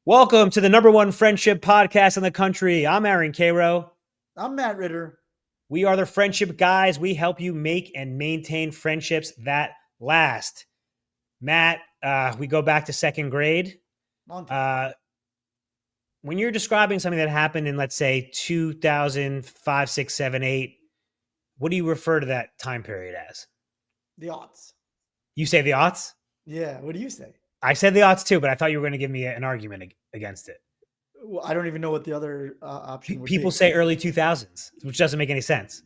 Welcome to the number one friendship podcast in the country. I'm Aaron Cairo. I'm Matt Ritter. We are the Friendship Guys. We help you make and maintain friendships that last. Matt, we go back to second grade. Long time. When you're describing something that happened in, let's say, 2005, 6, 7, 8, what do you refer to that time period as? The aughts. You say the aughts? Yeah. What do you say? I said the aughts too, but I thought you were going to give me an argument against it. Well, I don't even know what the other option would People be. say early 2000s, which doesn't make any sense.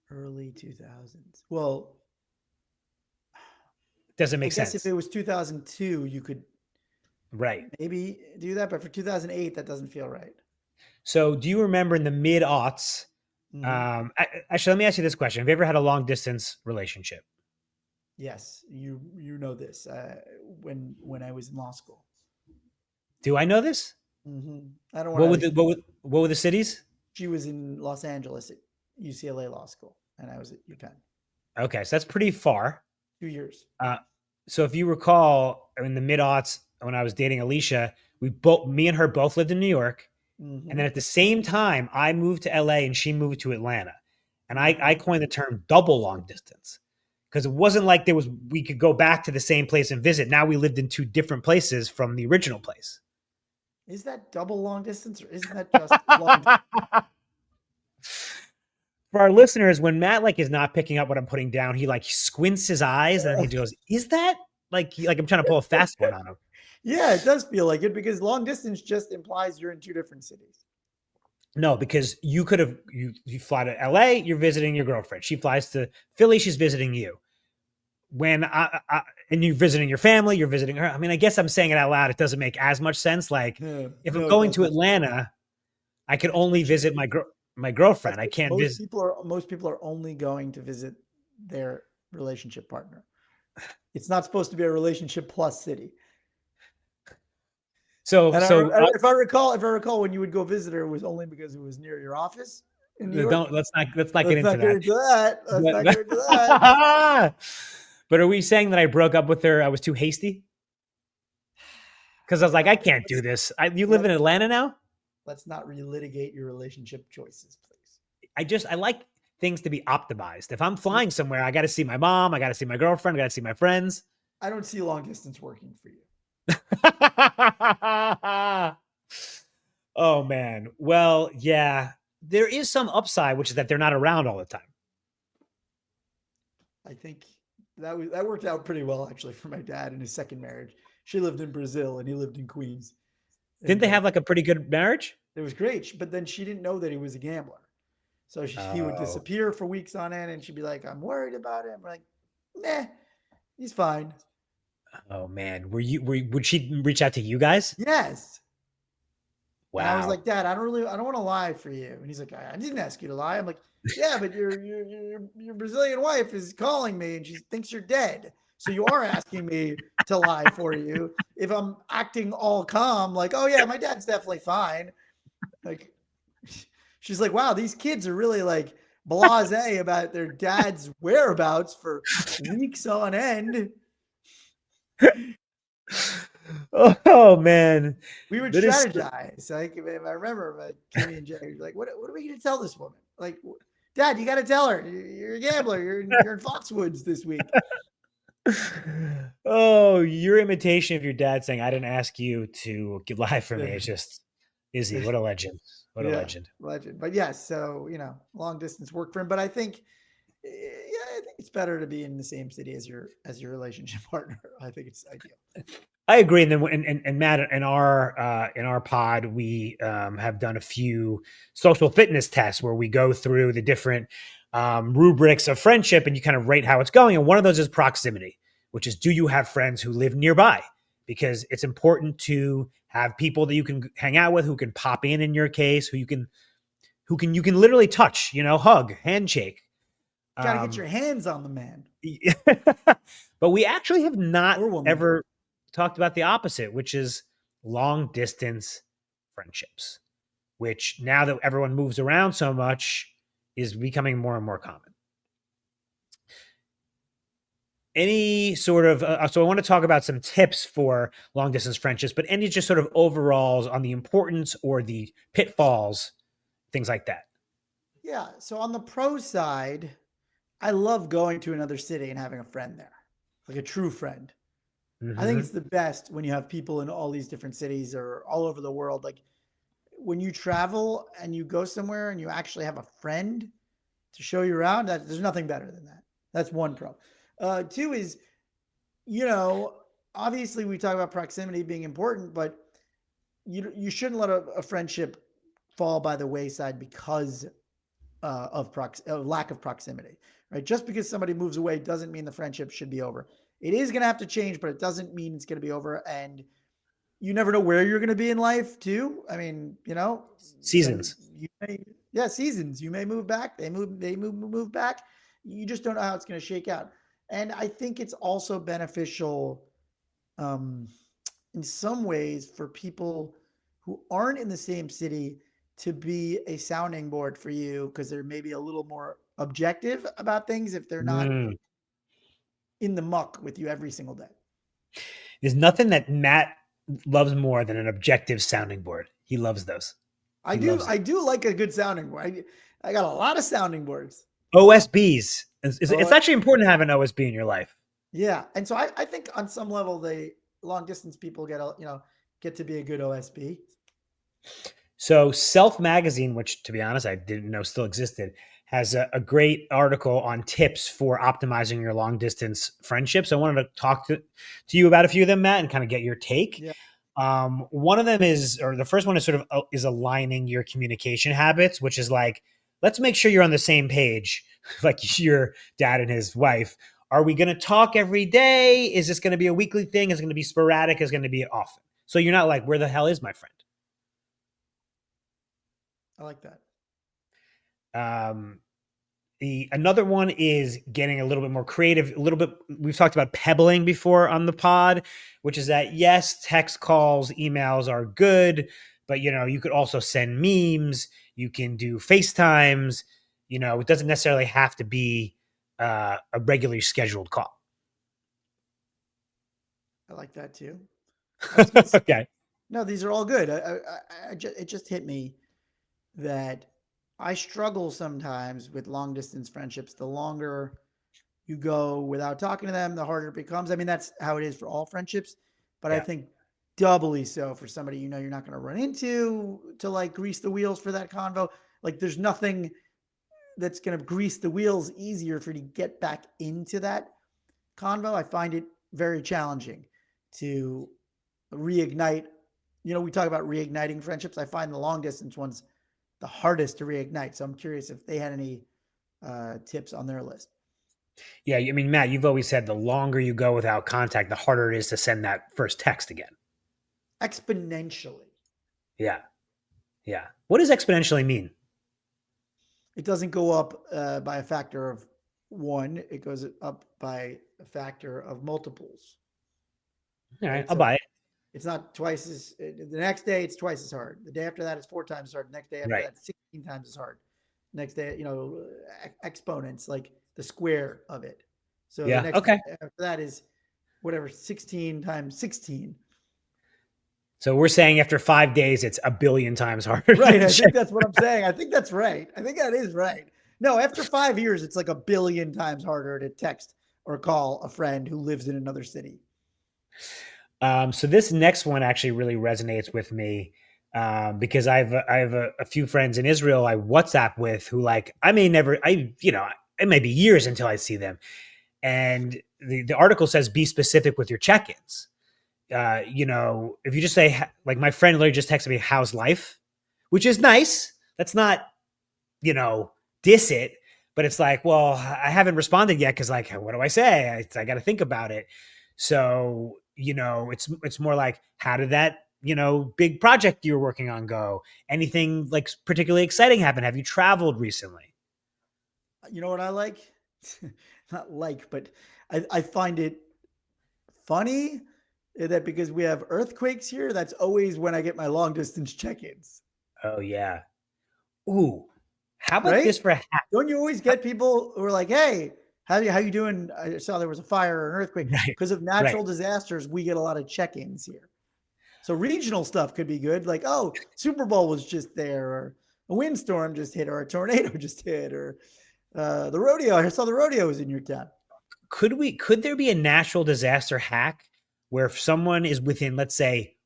Early 2000s. Well, Doesn't I make guess sense. if it was 2002, you could Right. maybe do that. But for 2008, that doesn't feel right. So, do you remember in the mid aughts? Actually, let me ask you this question: have you ever had a long distance relationship? Yes, you know this. When I was in law school. Do I know this? I don't What want were to. what were the cities? She was in Los Angeles at UCLA Law School, and I was at UPenn. Okay, so that's pretty far. 2 years. So if you recall, in the mid aughts, when I was dating Alicia, me and her both lived in New York, and then at the same time, I moved to LA and she moved to Atlanta, and I coined the term double long distance because it wasn't like we could go back to the same place and visit. Now we lived in two different places from the original place. Is that double long distance or isn't that just long distance? For our listeners, when Matt is not picking up what I'm putting down, he squints his eyes and he goes, "Is that like I'm trying to pull a fast one on him?" Yeah, it does feel like it because long distance just implies you're in two different cities. No, because you could have you fly to LA, you're visiting your girlfriend. She flies to Philly, she's visiting you. When and you're visiting your family, you're visiting her. I mean, I guess I'm saying it out loud. It doesn't make as much sense. Like if I'm No, it going to doesn't. Atlanta, I could That's only what visit my girlfriend. I can't visit. most people are only going to visit their relationship partner. It's not supposed to be a relationship plus city. So And so if I recall, when you would go visit her, it was only because it was near your office in New York. don't let's not get Let's into not get that. into that. Let's not get into that. But are we saying that I broke up with her? I was too hasty because I was like, I can't do this. You live in Let's Atlanta now. let's not relitigate your relationship choices, please. I like things to be optimized. If I'm flying somewhere, I got to see my mom. I got to see my girlfriend. I got to see my friends. I don't see long distance working for you. Oh man. Well, yeah. There is some upside, which is that they're not around all the time. I think that worked out pretty well actually for my dad in his second marriage. She lived in Brazil and he lived in Queens, Didn't and they have a pretty good marriage? it was great. But then she didn't know that he was a gambler, so he would Oh. disappear for weeks on end, and she'd be like, "I'm worried about him." I'm like, "Nah, he's fine." Oh man. Would she reach out to you guys? Yes. And I was Wow. like, "Dad, I don't want to lie for you." And he's like, "I didn't ask you to lie." I'm like, "Yeah, but your Brazilian wife is calling me and she thinks you're dead. So you are asking me to lie for you. If I'm acting all calm, like, oh yeah, my dad's definitely fine." Like, she's like, "Wow, these kids are really like blasé about their dad's whereabouts for weeks on end." Oh man. We would That is strategize. Like, if I remember, Kimmy and Jay were like, what are we going to tell this woman? Like, Dad, you got to tell her you're a gambler. You're in Foxwoods this week. Oh, your imitation of your dad saying, "I didn't ask you to lie for me." It's just Izzy. What a legend. What a Yeah, legend. legend. But yes, so long distance work for him. But I think, yeah, I think it's better to be in the same city as your relationship partner. I think it's ideal. I agree. And then, and Matt, in our pod, we have done a few social fitness tests where we go through the different rubrics of friendship, and you kind of rate how it's going. And one of those is proximity, which is, do you have friends who live nearby? Because it's important to have people that you can hang out with, who can pop in your case, you can literally touch, hug, handshake. Got to get your hands on the man But we actually have not or woman. ever talked about the opposite, which is long distance friendships, which now that everyone moves around so much is becoming more and more common. any sort of so I want to talk about some tips for long distance friendships, but any just sort of overalls on the importance or the pitfalls, things like that. Yeah. So on the pro side, I love going to another city and having a friend there, like a true friend. I think it's Hmm. the best when you have people in all these different cities or all over the world. Like when you travel and you go somewhere and you actually have a friend to show you around, that there's nothing better than that. That's one pro. Two is, you know, obviously we talk about proximity being important, but you shouldn't let a friendship fall by the wayside because lack of proximity, right? Just because somebody moves away doesn't mean the friendship should be over. It is going to have to change, but it doesn't mean it's going to be over. And you never know where you're going to be in life, too. I mean, Seasons. you may, yeah, seasons. You may move back. Move back. You just don't know how it's going to shake out. And I think it's also beneficial um, in some ways for people who aren't in the same city to be a sounding board for you because they're maybe a little more objective about things if they're not Mm. in the muck with you every single day. There's nothing that Matt loves more than an objective sounding board. He loves those. I He do loves it. I do like a good sounding board. I got a lot of sounding boards. OSBs. It's Oh actually important to have an OSB in your life. yeah. And so I think on some level they long distance people get to be a good OSB. So, Self Magazine, which to be honest, I didn't know still existed, has a great article on tips for optimizing your long distance friendships. I wanted to talk to you about a few of them, Matt, and kind of get your take. Yeah. One of them is, or the first one is sort of is aligning your communication habits, which is like, let's make sure you're on the same page, like your dad and his wife. Are we going to talk every day? Is this going to be a weekly thing? Is it going to be sporadic? Is it going to be often? So you're not like, where the hell is my friend? I like that. Um, the another one is getting a little bit more creative. A little bit. We've talked about pebbling before on the pod, which is that yes, text calls, emails are good, but you could also send memes. You can do FaceTimes. It doesn't necessarily have to be a regularly scheduled call. I like that too. I was gonna say, Okay. no, these are all good. It just hit me that I struggle sometimes with long distance friendships. The longer you go without talking to them, the harder it becomes. I mean, that's how it is for all friendships, but I Yeah. think doubly so for somebody you're not going to run into to like grease the wheels for that convo. Like, there's nothing that's going to grease the wheels easier for you to get back into that convo. I find it very challenging to reignite. We talk about reigniting friendships. I find the long distance ones the hardest to reignite. So I'm curious if they had any tips on their list. Yeah. I mean, Matt, you've always said the longer you go without contact, the harder it is to send that first text again. Exponentially. Yeah. Yeah. What does exponentially mean? It doesn't go up by a factor of one. It goes up by a factor of multiples, All right. right? I'll So buy it. it's not twice as the next day. It's twice as hard. The day after that, it's four times as hard. The next day after Right. that, 16 times as hard. Next day, exponents like the square of it. So the Yeah. next Okay. after that is whatever 16 times 16. So we're saying after 5 days, it's a billion times harder Right. to I think check. that's what I'm saying. I think that's right. I think that is right. No, after 5 years, it's like a billion times harder to text or call a friend who lives in another city. So this next one actually really resonates with me because I have a few friends in Israel I WhatsApp with who like I may never it may be years until I see them, and the article says be specific with your check-ins. If you just say like my friend literally just texted me how's life, which is nice. That's not you know diss it, but it's like well I haven't responded yet because like what do I say? I got to think about it. So it's more like how did that big project you were working on go? Anything like particularly exciting happen? Have you traveled recently? You know what I like? Not like, but I find it funny that because we have earthquakes here, that's always when I get my long distance check ins, Oh yeah. Ooh, how about right? this for a hat? Don't you always get people who are like, hey, How you doing? I saw there was a fire or an earthquake. Right. Because of Right. natural disasters, we get a lot of check-ins here. So regional stuff could be good, like, oh, Super Bowl was just there, or a windstorm just hit, or a tornado just hit, or the rodeo. I saw the rodeo was in your town. Could there be a natural disaster hack where if someone is within, let's say,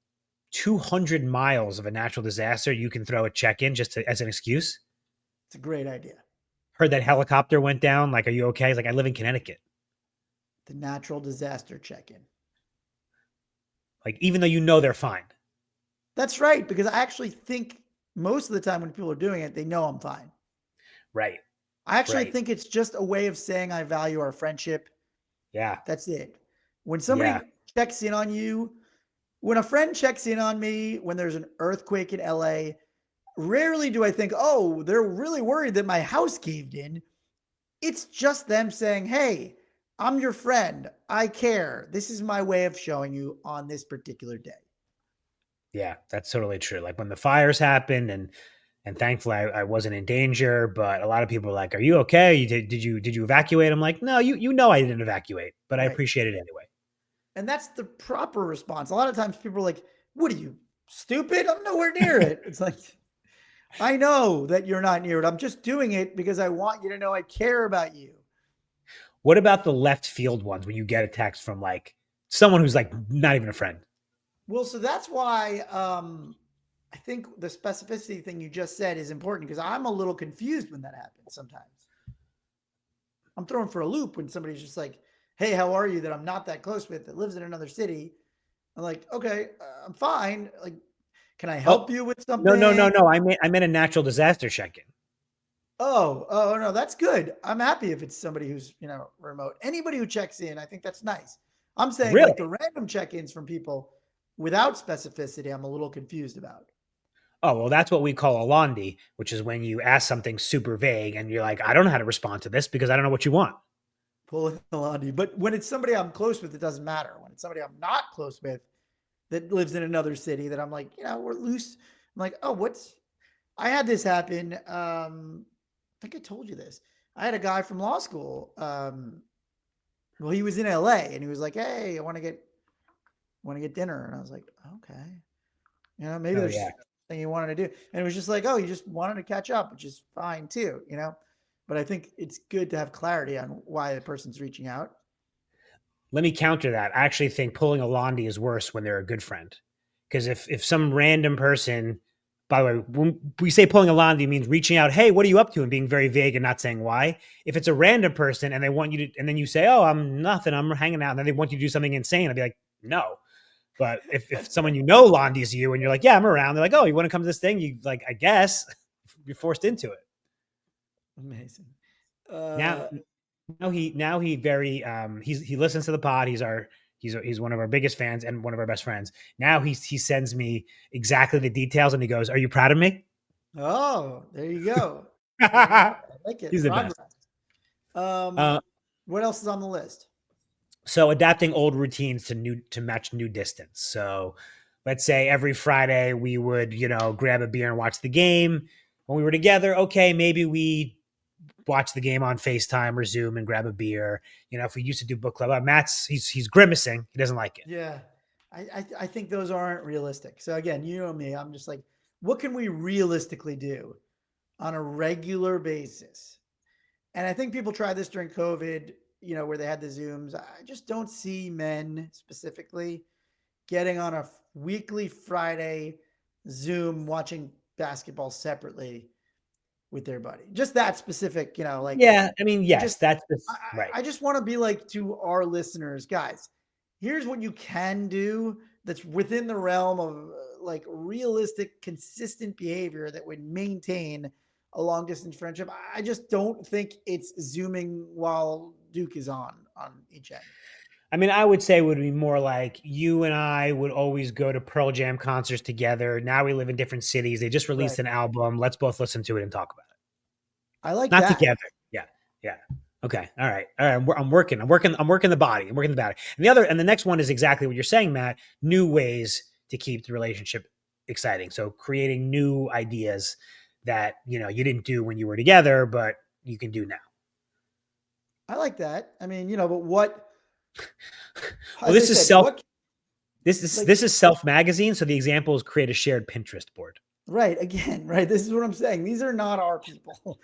200 miles of a natural disaster, you can throw a check in as an excuse? It's a great idea. Heard that helicopter went down. Like, are you okay? It's like, I live in Connecticut. The natural disaster check-in. Like, even though you know they're fine. That's right, because I actually think most of the time when people are doing it, they know I'm fine. Right. I actually Right. think it's just a way of saying I value our friendship. Yeah. That's it. When Yeah. somebody checks in on you, when a friend checks in on me when there's an earthquake in LA, rarely do I think, oh, they're really worried that my house caved in. It's just them saying, hey, I'm your friend. I care. This is my way of showing you on this particular day. Yeah. That's totally true. Like when the fires happened and thankfully I wasn't in danger, but a lot of people are like, are you okay? Did you evacuate? I'm like, no, you know I didn't evacuate, but I Right. appreciate it anyway. And that's the proper response. A lot of times people are like, what are you, stupid? I'm nowhere near it. It's like, I know that you're not near it. I'm just doing it because I want you to know I care about you. What about the left field ones when you get a text from like someone who's like not even a friend? Well, so that's why I think the specificity thing you just said is important because I'm a little confused when that happens sometimes. I'm thrown for a loop when somebody's just like, hey, how are you? That I'm not that close with that lives in another city. I'm like, okay, I'm fine. Like, can I help Oh, you with no, no, no, something? no. I meant a natural disaster check-in. Oh, no, that's good. I'm happy if it's somebody who's, remote. Anybody who checks in, I think that's nice. I'm saying like Really? the random check-ins from people without specificity, I'm a little confused about. Oh, well, that's what we call a Londi, which is when you ask something super vague and you're like, I don't know how to respond to this because I don't know what you want. Pulling the laundry. But when it's somebody I'm close with, it doesn't matter. When it's somebody I'm not close with that lives in another city that I'm like, we're loose. I'm like, oh, I had this happen. I think I told you this. I had a guy from law school. Well, he was in LA and he was like, hey, I want to get dinner. And I was like, okay. Maybe Oh, there's yeah. something you wanted to do. And it was just like, oh, you just wanted to catch up, which is fine too. But I think it's good to have clarity on why the person's reaching out. Let me counter that. I actually think pulling a Londi is worse when they're a good friend. Because if some random person, by the way, when we say pulling a Londi means reaching out, hey, what are you up to? And being very vague and not saying why. If it's a random person and they want you to, and then you say, oh, I'm nothing, I'm hanging out, and then they want you to do something insane, I'd be like, no. But if someone you know Londi's you and you're like, yeah, I'm around, they're like, oh, you want to come to this thing? You like, I guess you're forced into it. Amazing. Now, Uh, now he very he listens to the pod. He's one of our biggest fans and one of our best friends. Now he sends me exactly the details and he goes, "Are you proud of me?" oh, there you go. There you go. I like it. He's the best. Progress. Um, Uh, what else is on the list? so adapting old routines to match new distance. So let's say every Friday we would grab a beer and watch the game. When we were together, okay, maybe we watch the game on FaceTime or Zoom and grab a beer. If we used to do book club, Matt's he's grimacing. He doesn't like it. Yeah, I think those aren't realistic. So again, you know me, I'm just like, what can we realistically do on a regular basis? And I think people tried this during COVID, where they had the Zooms. I just don't see men specifically getting on a weekly Friday Zoom watching basketball separately with their buddy. Just that specific, like Yeah, I mean, I yes, just that's I, right. I just want to be like to our listeners, guys. Here's what you can do that's within the realm of like realistic, consistent behavior that would maintain a long distance friendship. I just don't think it's zooming while Duke is on each end. I mean, I would say it would be more like you and I would always go to Pearl Jam concerts together. Now we live in different cities. They just Right. released an album. Let's both listen to it and talk about it. I like Not that. together. Yeah. Yeah. Okay. All right. All right. I'm working. I'm working the body. I'm working the body. And the next one is exactly what you're saying, Matt. New ways to keep the relationship exciting. So creating new ideas that, you didn't do when you were together, but you can do now. I like that. I mean, but what, Well, as I said, what like this is Self Magazine. So the example is create a shared Pinterest board. right again, right? This is what I'm saying. These are not our people.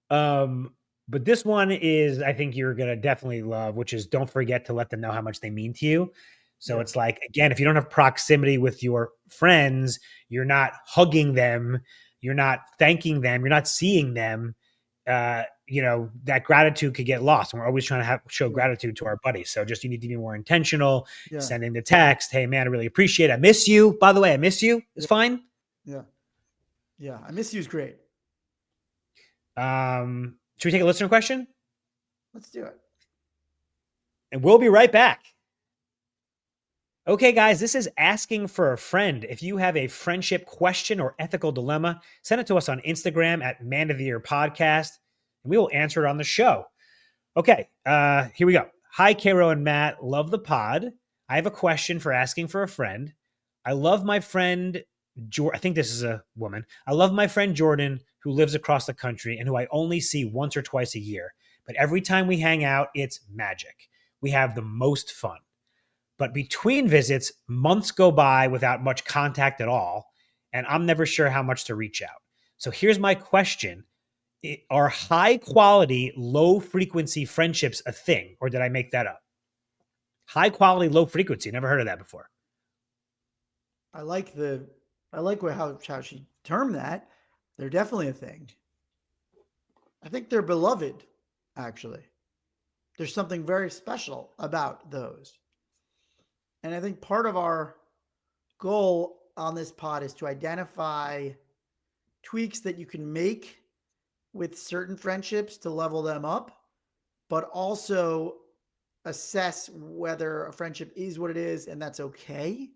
Um, but this one is, I think you're gonna definitely love, which is don't forget to let them know how much they mean to you. So Yeah. it's like, again, if you don't have proximity with your friends, you're not hugging them, you're not thanking them, you're not seeing them. That gratitude could get lost. And we're always trying to show Yeah. gratitude to our buddies. So just you need to be more intentional, Yeah. sending the text, hey man, I really appreciate it. I miss you. By the way, I miss you. It's Yeah. fine. Yeah. Yeah. I miss you is great. Should we take a listener question? Let's do it. And we'll be right back. Okay, guys, this is Asking for a Friend. If you have a friendship question or ethical dilemma, send it to us on Instagram at Man of the Year Podcast, and we will answer it on the show. Okay, here we go. Hi, Caro and Matt. Love the pod. I have a question for Asking for a Friend. I love my friend, I think this is a woman. I love my friend Jordan, who lives across the country and who I only see once or twice a year. But every time we hang out, it's magic. We have the most fun. But between visits, months go by without much contact at all, and I'm never sure how much to reach out. So here's my question. Are high quality, low frequency friendships a thing, or did I make that up? High quality, low frequency. Never heard of that before. I like how she termed that. They're definitely a thing. I think they're beloved, actually. There's something very special about those. And I think part of our goal on this pod is to identify tweaks that you can make with certain friendships to level them up, but also assess whether a friendship is what it is and that's okay.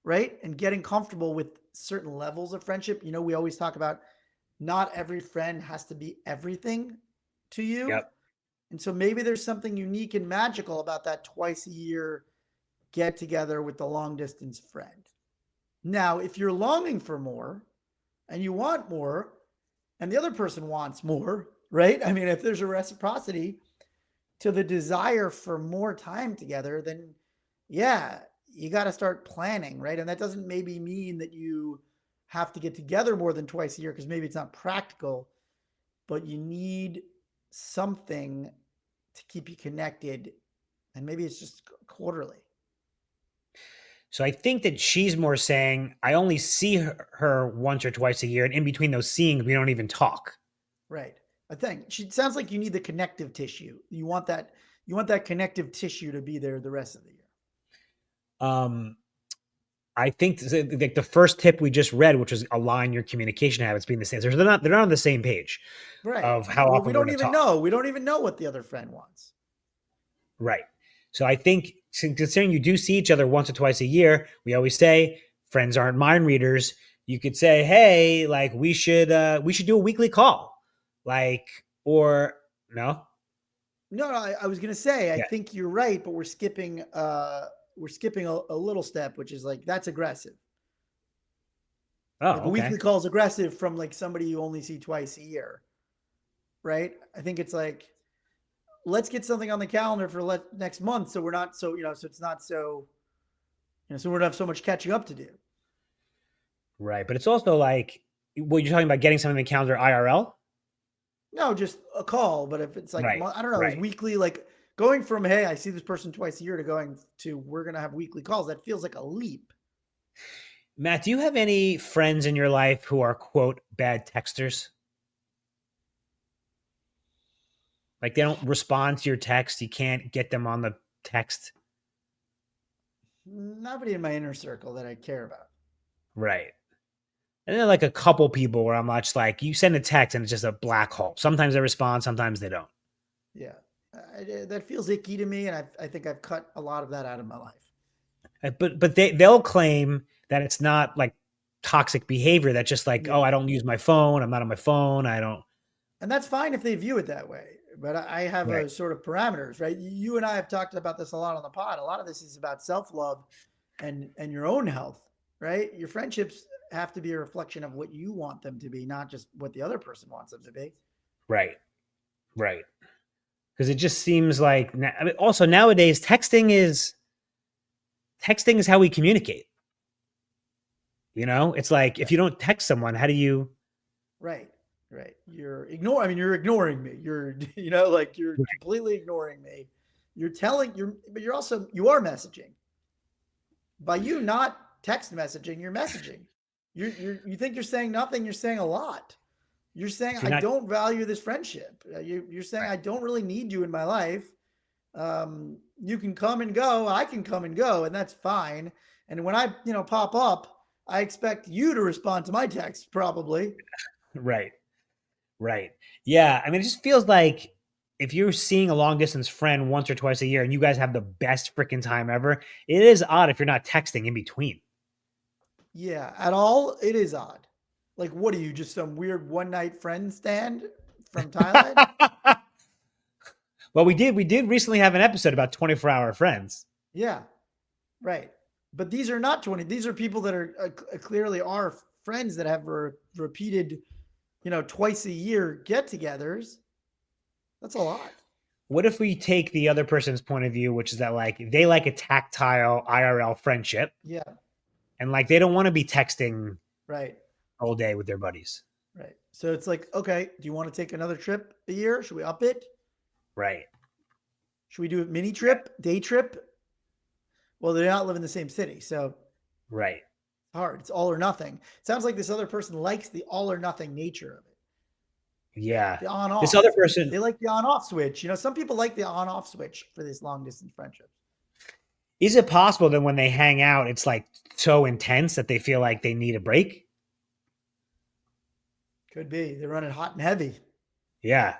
Right. And getting comfortable with certain levels of friendship. We always talk about not every friend has to be everything to you. Yep. And so maybe there's something unique and magical about that twice a year get together with the long distance friend. Now, if you're longing for more and you want more and the other person wants more, right? I mean, if there's a reciprocity to the desire for more time together, then yeah, you got to start planning, right? And that doesn't maybe mean that you have to get together more than twice a year because maybe it's not practical, but you need something to keep you connected. And maybe it's just quarterly. So I think that she's more saying, I only see her once or twice a year. And in between those seeing, we don't even talk. Right. I think she sounds like you need the connective tissue. You want that connective tissue to be there the rest of the year. I think like the first tip we just read, which was align your communication habits being the same. So they're not on the same page Right. of how Well, we often we're don't going to even talk. know. We don't even know what the other friend wants. Right. So I think considering you do see each other once or twice a year, we always say friends aren't mind readers. You could say, hey, like we should do a weekly call. Like, or no? No, I was gonna say I Yeah. think you're right, but we're skipping a little step, which is like that's aggressive. Like Oh, a okay. weekly call is aggressive from like somebody you only see twice a year, right? I think it's like let's get something on the calendar for next month, so we're not so it's not so we don't have so much catching up to do. Right. But it's also like, well, you're talking about getting something on the calendar IRL? No, just a call. But if it's like Right. I don't know, is Right. weekly like going from hey I see this person twice a year to going to we're gonna have weekly calls. That feels like a leap. Matt, do you have any friends in your life who are, quote, bad texters? Like they don't respond to your text. You can't get them on the text. Nobody in my inner circle that I care about. Right. And then like a couple people where I'm just like, you send a text and it's just a black hole. Sometimes they respond, sometimes they don't. Yeah, that feels icky to me, and I think I've cut a lot of that out of my life. But they'll claim that it's not like toxic behavior. That's just like, oh, Yeah, I don't use my phone. I'm not on my phone. I don't. and that's fine if they view it that way. But I have Right. a sort of parameters, right? You and I have talked about this a lot on the pod. A lot of this is about self love and your own health, right? Your friendships have to be a reflection of what you want them to be, not just what the other person wants them to be. Right. Right. Because it just seems like I mean, also nowadays texting is how we communicate. You know, it's like if Right. you don't text someone, how do you? Right. Right. I mean, you're ignoring me. You're, you know, like you're completely ignoring me. But you are messaging. By you not text messaging, you're messaging. You think you're saying nothing, you're saying a lot. You're saying, If you're I not don't value this friendship. You're saying, right, I don't really need you in my life. You can come and go. I can come and go, and that's fine. And when I, pop up, I expect you to respond to my text, probably. right, right, yeah. I mean, it just feels like if you're seeing a long distance friend once or twice a year, and you guys have the best freaking time ever, it is odd if you're not texting in between. Yeah, at all, it is odd. Like, what are you, just some weird one night friend stand from Thailand? Well, we did recently have an episode about 24-hour friends. Yeah, right. But these are not 20. These are people that are clearly are friends that have repeated, twice a year get togethers. That's a lot. What if we take the other person's point of view, which is that like they like a tactile IRL friendship, Yeah, and like they don't want to be texting right. all day with their buddies. Right. So it's like, okay, do you want to take another trip a year? Should we up it? Right. Should we do a mini trip, day trip? Well, they not live in the same city, so it's Right. hard. It's all or nothing. It sounds like this other person likes the all or nothing nature of it. Yeah. The on This other off. person, They like the on off switch. Some people like the on off switch for this long distance friendship. is it possible that when they hang out, it's like so intense that they feel like they need a break? Could be. They're running hot and heavy. Yeah.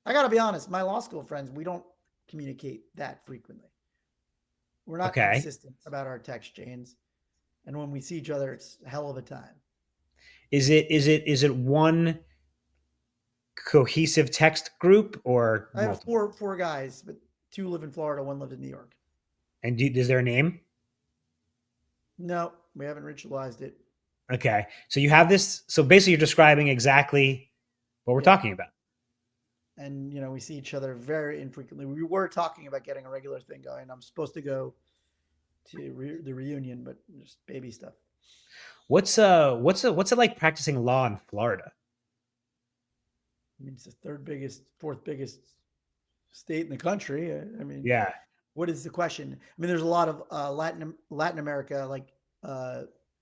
I got to be honest, my law school friends, we don't communicate that frequently. We're not Okay. consistent about our text chains. And when we see each other, it's a hell of a time. Is it one cohesive text group or I have multiple? four guys, but two live in Florida, one lived in New York. And is there a name? No, we haven't ritualized it. Okay. So you have this. So basically, you're describing exactly what we're Yeah. talking about. And we see each other very infrequently. We were talking about getting a regular thing going. I'm supposed to go to the reunion, but just baby stuff. What's it like practicing law in Florida? I mean, it's the fourth biggest state in the country. I mean, Yeah. what is the question? I mean, there's a lot of Latin America like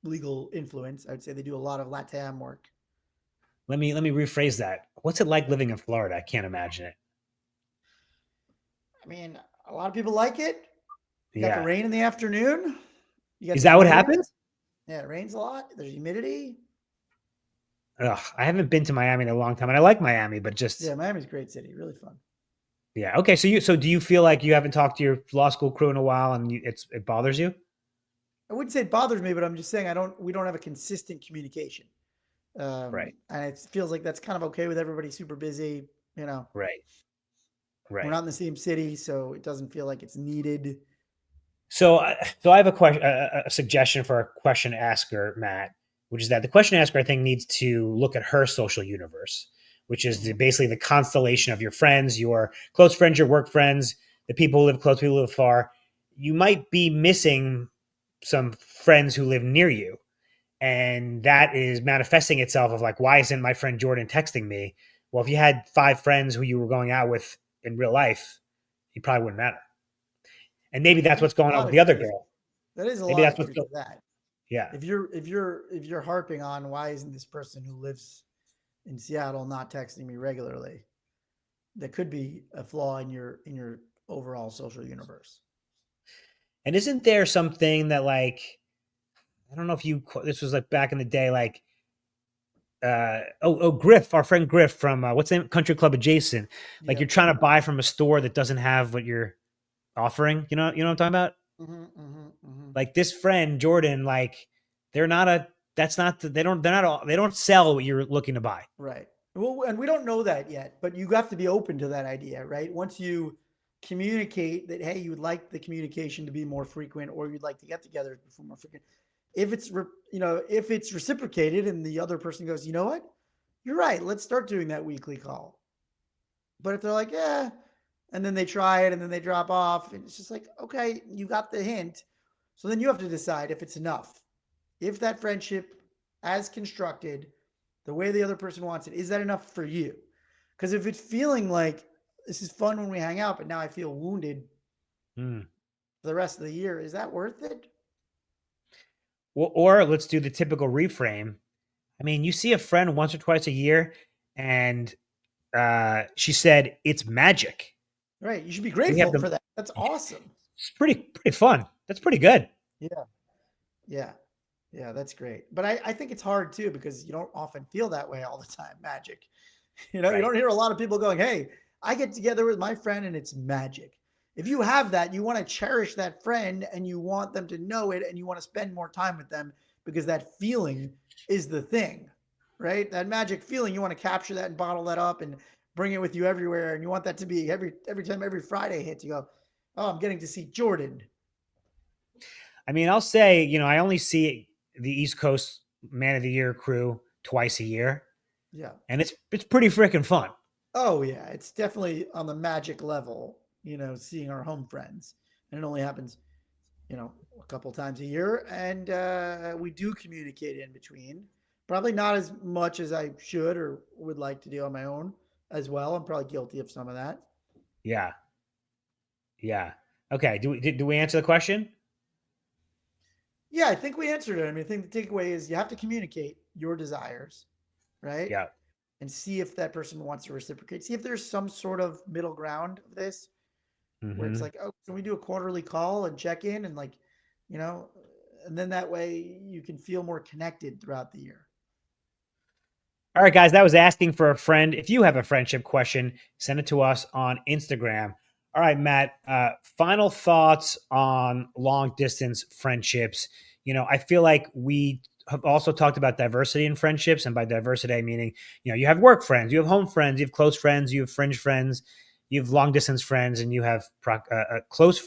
legal influence. I would say they do a lot of LATAM work. Let me rephrase that. What's it like living in Florida? I can't imagine it. I mean, a lot of people like it. You got the Yeah. rain in the afternoon. You got Is the that what humidity. happens? Yeah, it rains a lot. There's humidity. Ugh, I haven't been to Miami in a long time, and I like Miami, but just Yeah, Miami's a great city. Really fun. yeah. Okay, so do you feel like you haven't talked to your law school crew in a while, and it bothers you? I wouldn't say it bothers me, but I'm just saying we don't have a consistent communication. Right. And it feels like that's kind of okay with everybody super busy. Right. We're Right. not in the same city, so it doesn't feel like it's needed. So I have a question, a suggestion for a question asker, Matt, which is that the question asker I think needs to look at her social universe, which is Mhm. basically the constellation of your friends, your close friends, your work friends, the people who live close, people who live far. You might be missing some friends who live near you, and that is manifesting itself of like, why isn't my friend Jordan texting me? Well, if you had 5 friends who you were going out with in real life, you probably wouldn't matter. And maybe that's There's what's a going on lot with of the other truth. girl. That is a Maybe lot that's of what's truth going. to that. Yeah. If you're harping on why isn't this person who lives in Seattle not texting me regularly, that could be a flaw in your overall social universe. And isn't there something that like I don't know if you this was like back in the day like Griff, our friend Griff from what's the name Country Club Adjacent. Like Yeah. you're trying to buy from a store that doesn't have what you're offering. You know what I'm talking about? Like this friend Jordan, like they're not a that's not they don't they're not all, they don't sell what you're looking to buy. Right. Well, and we don't know that yet, but you have to be open to that idea, right? Once you communicate that, hey, you would like the communication to be more frequent, or you'd like to get together for more frequent. If it's reciprocated, and the other person goes, you know what, you're right, let's start doing that weekly call. But if they're like, yeah, and then they try it and then they drop off, and it's just like, okay, you got the hint. So then you have to decide if it's enough. If that friendship, as constructed, the way the other person wants it, is that enough for you? Because if it's feeling like this is fun when we hang out, but now I feel wounded Hmm. for the rest of the year, is that worth it? Well, or let's do the typical reframe. I mean, you see a friend once or twice a year, and she said it's magic. Right. You should be We have grateful the. for that. That's awesome. It's pretty fun. That's pretty good. Yeah. Yeah. Yeah. That's great. But I think it's hard too because you don't often feel that way all the time. Magic. You Right. don't hear a lot of people going, hey, I get together with my friend and it's magic. If you have that, you want to cherish that friend and you want them to know it and you want to spend more time with them because that feeling is the thing, right? That magic feeling, you want to capture that and bottle that up and bring it with you everywhere. And you want that to be every time every Friday hits, you go, oh, I'm getting to see Jordan. I mean, I'll say, I only see the East Coast Man of the Year crew twice a year, Yeah. and it's pretty freaking fun. Oh yeah, it's definitely on the magic level, seeing our home friends. And it only happens, a couple times a year. And we do communicate in between. Probably not as much as I should or would like to do on my own as well. I'm probably guilty of some of that. Yeah, yeah. Okay. Do we answer the question? Yeah, I think we answered it. I mean, I think the takeaway is you have to communicate your desires, right? Yeah. And see if that person wants to reciprocate. See if there's some sort of middle ground of this where it's Hmm. like, oh, can we do a quarterly call and check in and like, you know, and then that way you can feel more connected throughout the year. All right, guys, that was asking for a friend. If you have a friendship question, send it to us on Instagram. All right, Matt, final thoughts on long distance friendships. I feel like we have also talked about diversity in friendships. And by diversity, I meaning, you have work friends, you have home friends, you have close friends, you have fringe friends, you have long distance friends, and you have close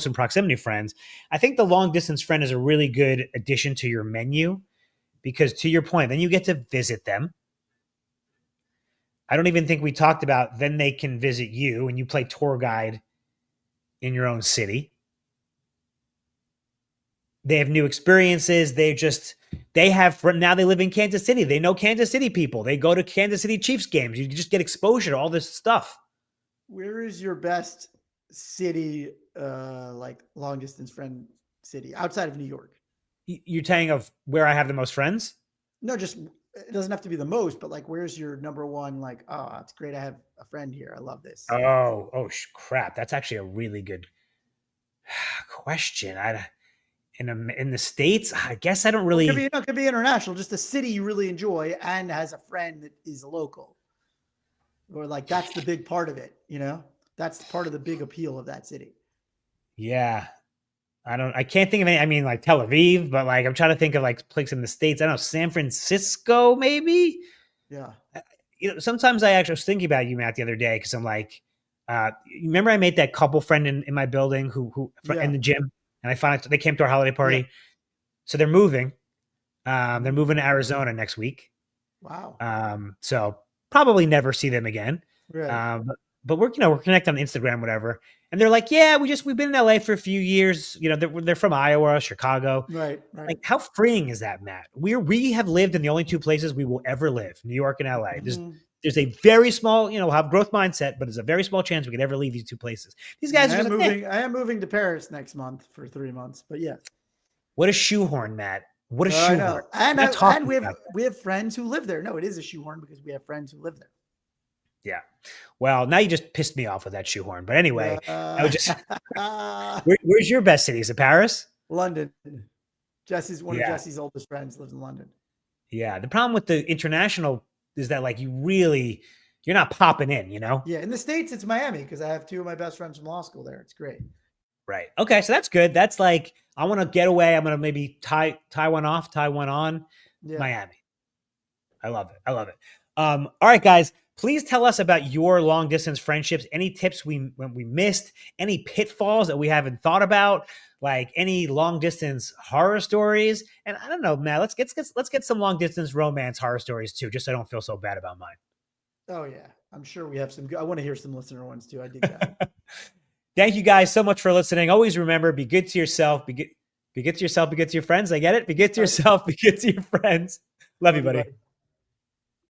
and proximity friends. I think the long distance friend is a really good addition to your menu because, to your point, then you get to visit them. I don't even think we talked about then they can visit you and you play tour guide in your own city. They have new experiences. They have now they live in Kansas City. They know Kansas City people. They go to Kansas City Chiefs games. You just get exposure to all this stuff. Where is your best city, like long distance friend city outside of New York? You're telling of where I have the most friends? No, just it doesn't have to be the most, but like where's your number one? Like, oh, it's great. I have a friend here. I love this city. Crap. That's actually a really good question. In the States, I guess I don't Well, it could be, really. it could be international, just a city you really enjoy and has a friend that is local. Or like that's the big part of it. That's part of the big appeal of that city. Yeah. I can't think of any. I mean, like Tel Aviv, but like I'm trying to think of like places in the States. I don't know, San Francisco, maybe. Yeah. Sometimes I actually was thinking about you, Matt, the other day because I'm like, you remember I made that couple friend in my building who in Yeah. the gym, and I found out they came to our holiday Yeah. party. So they're moving. They're Mm. moving to Arizona next week. Wow. So probably never see them again. Right. But we're connected on Instagram, whatever. And they're like, yeah, we've been in LA for a few years. They're from Iowa, Chicago. Right. Right. Like, how freeing is that, Matt? We have lived in the only two places we will ever live, New York and LA. Mhm. There's a very small, have growth mindset, but there's a very small chance we could ever leave these two places. These guys are I am just like, moving. I am moving to Paris next month for 3 months. But yeah, what a shoehorn, Matt. What a I shoehorn. know. And We're not and talking about that. we have friends who live there. No, it is a shoehorn because we have friends who live there. Yeah. Well, now you just pissed me off with that shoehorn. But anyway, I would just where's your best city? Is it Paris? London. Jesse's one of Yeah. Jesse's oldest friends lives in London. Yeah. The problem with the international is that like you're not popping in. Yeah, in the States, it's Miami because I have two of my best friends from law school there. It's great. Right. Okay. So that's good. That's like, I want to get away. I'm going to maybe tie one off, tie one on. Yeah. Miami. I love it. I love it. All right, guys, please tell us about your long distance friendships. Any tips we missed, any pitfalls that we haven't thought about, like any long distance horror stories. And I don't know, man, let's get some long distance romance horror stories too, just so I don't feel so bad about mine. Oh yeah, I'm sure we have some good. I want to hear some listener ones too. I dig that. Thank you guys so much for listening. Always remember, be good to yourself, be good to yourself, be good to your friends. I get it. Be good to yourself, be good to your friends. Love you, buddy.